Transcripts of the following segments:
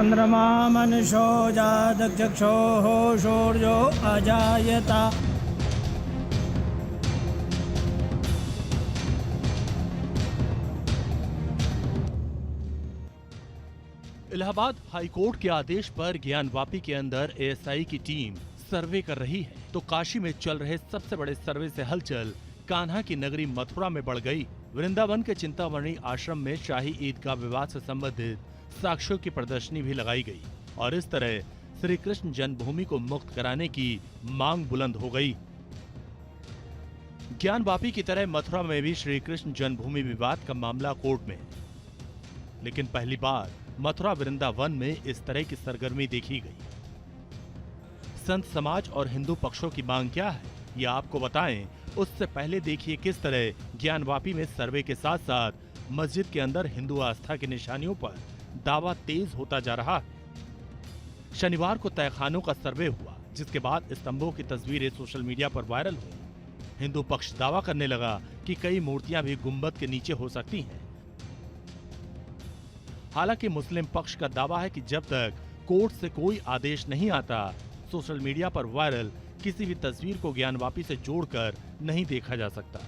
चंद्रमा मनशो जातचक्षोः सूर्यो अजायता। इलाहाबाद हाईकोर्ट के आदेश पर ज्ञानवापी के अंदर एएसआई की टीम सर्वे कर रही है, तो काशी में चल रहे सबसे बड़े सर्वे से हलचल कान्हा की नगरी मथुरा में बढ़ गई। वृंदावन के चिंतामणि आश्रम में शाही ईदगाह विवाद से संबंधित साक्ष्यों की प्रदर्शनी भी लगाई गई और इस तरह श्री कृष्ण जन्मभूमि को मुक्त कराने की मांग बुलंद हो गई। ज्ञानवापी की तरह मथुरा में भी श्री कृष्ण जन्मभूमि विवाद का मामला कोर्ट में, लेकिन पहली बार मथुरा वृंदावन में इस तरह की सरगर्मी देखी गई। संत समाज और हिंदू पक्षों की मांग क्या है, ये आपको बताएं। उससे पहले देखिए किस तरह ज्ञानवापी में सर्वे के साथ साथ मस्जिद के अंदर हिंदू आस्था की निशानियों पर दावा तेज होता जा रहा है। शनिवार को तहखानों का सर्वे हुआ, जिसके बाद स्तंभों की तस्वीरें सोशल मीडिया पर वायरल हुई। हिंदू पक्ष दावा करने लगा कि कई मूर्तियां भी गुंबद के नीचे हो सकती हैं। हालांकि मुस्लिम पक्ष का दावा है कि जब तक कोर्ट से कोई आदेश नहीं आता, सोशल मीडिया पर वायरल किसी भी तस्वीर को ज्ञानवापी से जोड़कर नहीं देखा जा सकता।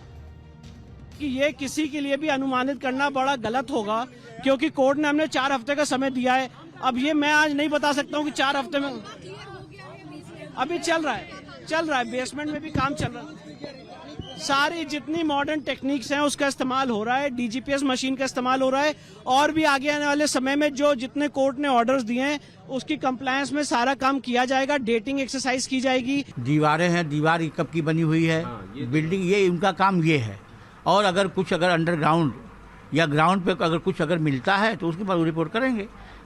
कि ये किसी के लिए भी अनुमानित करना बड़ा गलत होगा, क्योंकि कोर्ट ने हमने 4 हफ्ते का समय दिया है। अब ये मैं आज नहीं बता सकता हूँ कि 4 हफ्ते में, अभी चल रहा है, बेसमेंट में भी काम चल रहा है। सारी जितनी मॉडर्न टेक्निक्स हैं उसका इस्तेमाल हो रहा है, डीजीपीएस मशीन का इस्तेमाल हो रहा है, और भी आगे आने वाले समय में जो जितने कोर्ट ने ऑर्डर्स दिए हैं उसकी कंप्लायंस में सारा काम किया जाएगा। डेटिंग एक्सरसाइज की जाएगी। दीवारें हैं, दीवार कब की बनी हुई है, बिल्डिंग, ये उनका काम ये है। और अगर कुछ अंडरग्राउंड या ग्राउंड पे अगर कुछ मिलता है तो उसके बाद रिपोर्ट करेंगे।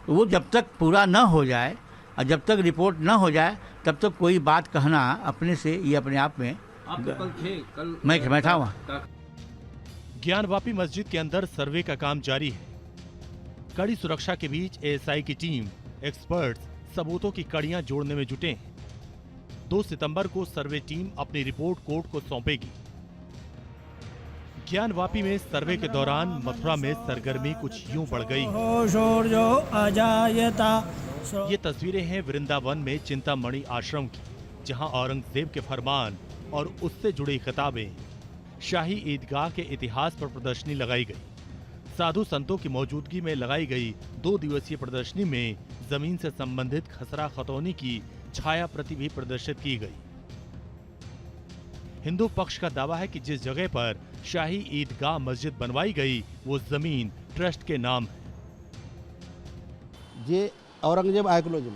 तो वो जब तक पूरा न हो जाए और जब तक रिपोर्ट न हो जाए तब तक कोई बात कहना अपने से ये अपने आप में कल मैं था वहाँ। ज्ञानवापी मस्जिद के अंदर सर्वे का काम जारी है। कड़ी सुरक्षा के बीच एएसआई की टीम, एक्सपर्ट्स सबूतों की कड़ियां जोड़ने में जुटे हैं। 2 सितंबर को सर्वे टीम अपनी रिपोर्ट कोर्ट को सौंपेगी। ज्ञानवापी में सर्वे के दौरान मथुरा में सरगर्मी कुछ यूं बढ़ गई। ये तस्वीरें हैं वृंदावन में चिंतामणि आश्रम की, जहां औरंगजेब के फरमान और उससे जुड़ी किताबें, शाही ईदगाह के इतिहास पर प्रदर्शनी लगाई गई। साधु संतों की मौजूदगी में लगाई गई 2 दिवसीय प्रदर्शनी में जमीन से संबंधित खसरा खतौनी की छाया प्रति भी प्रदर्शित की गई। हिंदू पक्ष का दावा है कि जिस जगह पर शाही ईदगाह मस्जिद बनवाई गई वो जमीन ट्रस्ट के नाम है। ये औरंगजेब आर्कियोलॉजी,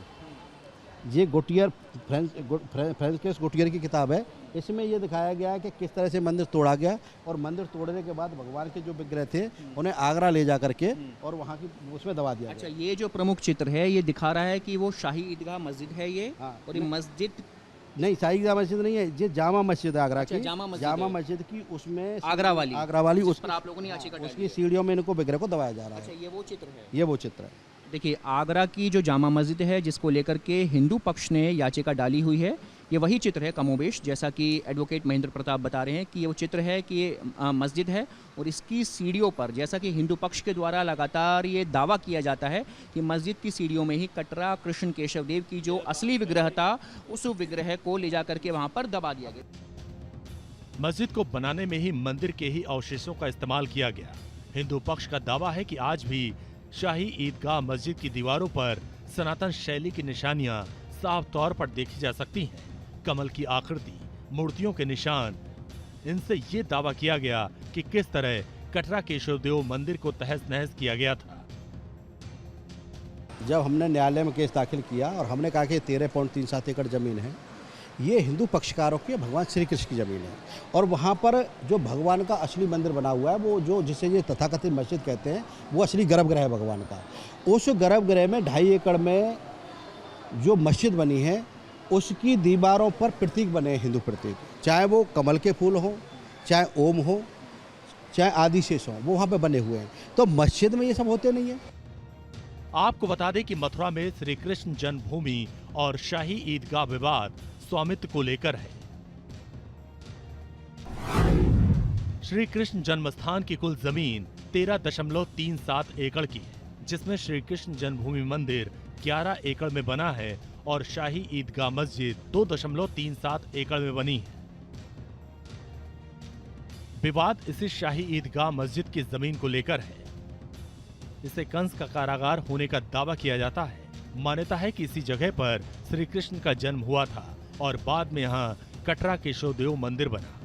ये गोटियर फ्रेंच गोटियर की किताब है। इसमें ये दिखाया गया है कि किस तरह से मंदिर तोड़ा गया और मंदिर तोड़ने के बाद भगवान के जो विग्रह थे उन्हें आगरा ले जा करके और वहाँ की उसमें दबा दिया अच्छा, गया। ये जो प्रमुख चित्र है ये दिखा रहा है कि वो शाही ईदगाह मस्जिद है ये। हाँ, और ये मस्जिद नहीं, शाही ईदगाह मस्जिद नहीं है, ये जामा मस्जिद है आगरा अच्छा, की। जामा मस्जिद की उसमें आगरा वाली उस पर आप लोगों ने याचिका डाली उसकी है। सीढ़ियों में इनको विग्रह को दबाया जा रहा अच्छा, है। ये वो चित्र है। ये वो चित्र है। देखिए, आगरा की जो जामा मस्जिद है जिसको लेकर के हिंदू पक्ष ने याचिका डाली हुई है, ये वही चित्र है कमोबेश, जैसा कि एडवोकेट महेंद्र प्रताप बता रहे हैं कि ये वो चित्र है कि ये मस्जिद है और इसकी सीढ़ियों पर, जैसा कि हिंदू पक्ष के द्वारा लगातार ये दावा किया जाता है कि मस्जिद की सीढ़ियों में ही कटरा कृष्ण केशव देव की जो असली विग्रह था उस विग्रह को ले जा करके वहाँ पर दबा दिया गया। मस्जिद को बनाने में ही मंदिर के ही अवशेषों का इस्तेमाल किया गया। हिंदू पक्ष का दावा है कि आज भी शाही ईदगाह मस्जिद की दीवारों पर सनातन शैली की निशानियां साफ तौर पर देखी जा सकती हैं। कमल की आकृति, मूर्तियों के निशान, इनसे ये दावा किया गया कि किस तरह कटरा केशवदेव मंदिर को तहस नहस किया गया था। जब हमने न्यायालय में केस दाखिल किया और हमने कहा कि 13.37 एकड़ जमीन है, ये हिंदू पक्षकारों के भगवान श्री कृष्ण की ज़मीन है और वहाँ पर जो भगवान का असली मंदिर बना हुआ है, वो जो जिसे ये तथाकथित मस्जिद कहते हैं, वो असली गर्भगृह है भगवान का। उस गर्भगृह में 2.5 एकड़ में जो मस्जिद बनी है उसकी दीवारों पर प्रतीक बने हैं, हिंदू प्रतीक, चाहे वो कमल के फूल हो, चाहे ओम हो, चाहे आदिशेष हो, वो वहाँ पे बने हुए हैं। तो मस्जिद में ये सब होते नहीं है। आपको बता दें कि मथुरा में श्री कृष्ण जन्मभूमि और शाही ईदगाह विवाद स्वामित्व को लेकर है। श्री कृष्ण जन्मस्थान की कुल जमीन 13.37 एकड़ की है, जिसमें श्री कृष्ण जन्मभूमि मंदिर 11 एकड़ में बना है और शाही ईदगाह मस्जिद 2.37 एकड़ में बनी है। विवाद इसी शाही ईदगाह मस्जिद की जमीन को लेकर है। इसे कंस का कारागार होने का दावा किया जाता है। मान्यता है कि इसी जगह पर श्री कृष्ण का जन्म हुआ था और बाद में यहाँ कटरा केशव देव मंदिर बना।